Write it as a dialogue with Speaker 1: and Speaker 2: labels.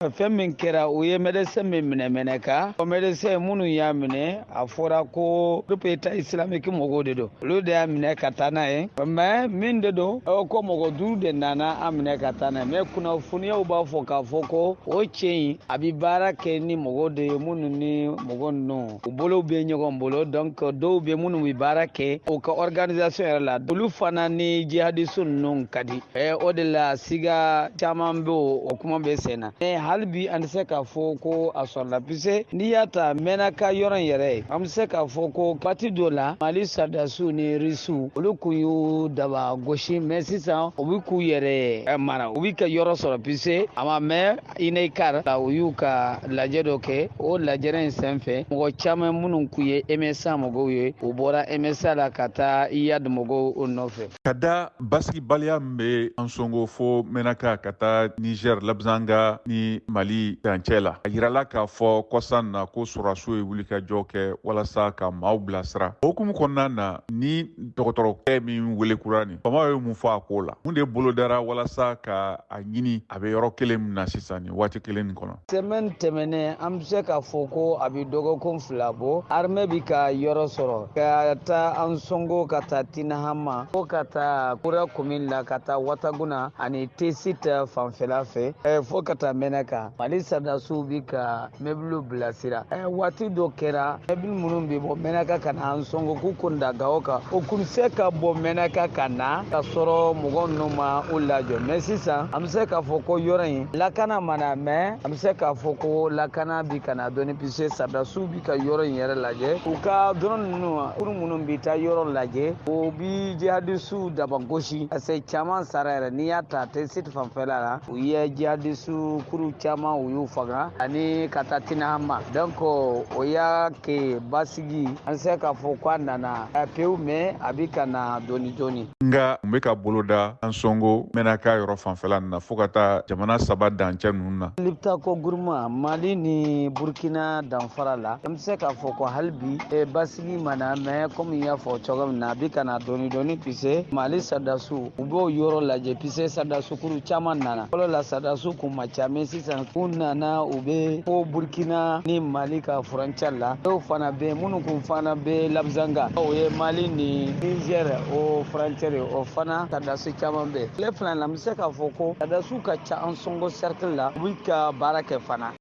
Speaker 1: Fɛn min kɛra u ye médecin min minɛ ka o médecin minnu y'a minɛ a fɔra ko groupe État islamique mɔgɔw de don olu de y'a minɛ ka taa n'a ye mais min de don ko mɔgɔ 5 de nana a minɛ ka taa n'a ye mais kunnafoniyaw b'a fɔ k'a fɔ ko o cɛ in a bɛ baara kɛ ni mɔgɔw de ye minnu ni mɔgɔ ninnu u bolow bɛ ɲɔgɔn bolo donc dɔw bɛ minnu bɛ baara kɛ u ka organisation yɛrɛ la olu fana ni jihadistu ninnu ka di o de la siga caman bɛ o kuma bɛ sen na hali bi an tɛ se k'a fɔ ko a sɔrɔla puisque n'i y'a ta mɛnna ka yɔrɔ in yɛrɛ ye an bɛ se k'a fɔ ko waati dɔ la Mali sardasiw ni Rusiw olu kun y'u daba gosi mais sisan u bɛ k'u yɛrɛ mara u bɛ ka yɔrɔ sɔrɔ puisque a ma mɛn INECAR la u y'u ka lajɛ dɔ kɛ o lajɛrɛ in senfɛ mɔgɔ caman minnu kun ye MSA mɔgɔw ye u bɔra MSA la ka taa IYAD mɔgɔw nɔfɛ.
Speaker 2: Ka da basigibaliya min bɛ Ansongo fo Mɛnaka ka taa Niger Labzanga ni Mali dancɛ la a yirala k'a fɔ kɔsan na ko sɔrɔdasiw ye wulikajɔ kɛ walasa ka maaw bilasira o hukumu kɔnɔna na ni dɔgɔtɔrɔkɛ min welekura nin faamaw ye mun fɔ a ko la mun de bolodara walasa ka a ɲini a bɛ yɔrɔ kelen min na sisan nin waati kelen nin kɔnɔ.
Speaker 1: Semaine tɛmɛnen an bɛ se k'a fɔ ko a bɛ dɔgɔkun 2 bɔ armée bɛ ka yɔrɔ sɔrɔ ka taa Ansongo ka taa Tinahama fo ka taa Kura commune la ka taa Wataguna ani T-Site fanfɛla fɛ fo ka taa Mɛnaka Mali sardasiw bɛ ka meuble bilasira waati dɔ kɛra meuble minnu bɛ bɔ Mɛnaka ka na Ansongo k'u kunda Gawo kan o kun se ka bɔ Mɛnaka ka na ka sɔrɔ mɔgɔ ninnu ma u lajɔ mais sisan an bɛ se k'a fɔ ko yɔrɔ in lakana mana mais an bɛ se k'a fɔ ko lakana bɛ ka na dɔɔni puisque sardasiw bɛ ka yɔrɔ in yɛrɛ lajɛ u ka drone ninnu kuru minnu bɛ taa yɔrɔ lajɛ o bi jihadistu daba gosi parce que caman sara yɛrɛ n'i y'a ta T-Site fanfɛla la u ye jihadistu kuru caman u y'u faga ani ka taa Tinahama donc o y'a kɛ basigi an se k'a fɔ ko a nana pewu mais a bɛ ka na dɔɔni dɔɔni.
Speaker 2: Nga n bɛ ka boloda Ansongo Mɛnaka yɔrɔ fanfɛla na fo ka taa jamana 3 dancɛ ninnu na.
Speaker 1: Liptako groupement Mali ni Burkina danfara la an bɛ se k'a fɔ ko hali bi basigi mana mais comme n y'a fɔ cogo min na a bɛ ka na dɔɔni dɔɔni puisque Mali sardasiw u b'o yɔrɔ lajɛ puisque sardasiw kuru caman nana fɔlɔ la sardasiw kun ma ca mais sisan u nana u bɛ fo Burkina ni Mali ka frontière la dɔw fana bɛ minnu kun fana bɛ Labzanga o ye Mali ni Niger o frontière ye o fana sardasiw caman bɛ tile fila la an bɛ se k'a fɔ ko sardasiw ka ca Ansongo cercle la u bɛ ka baara kɛ fana.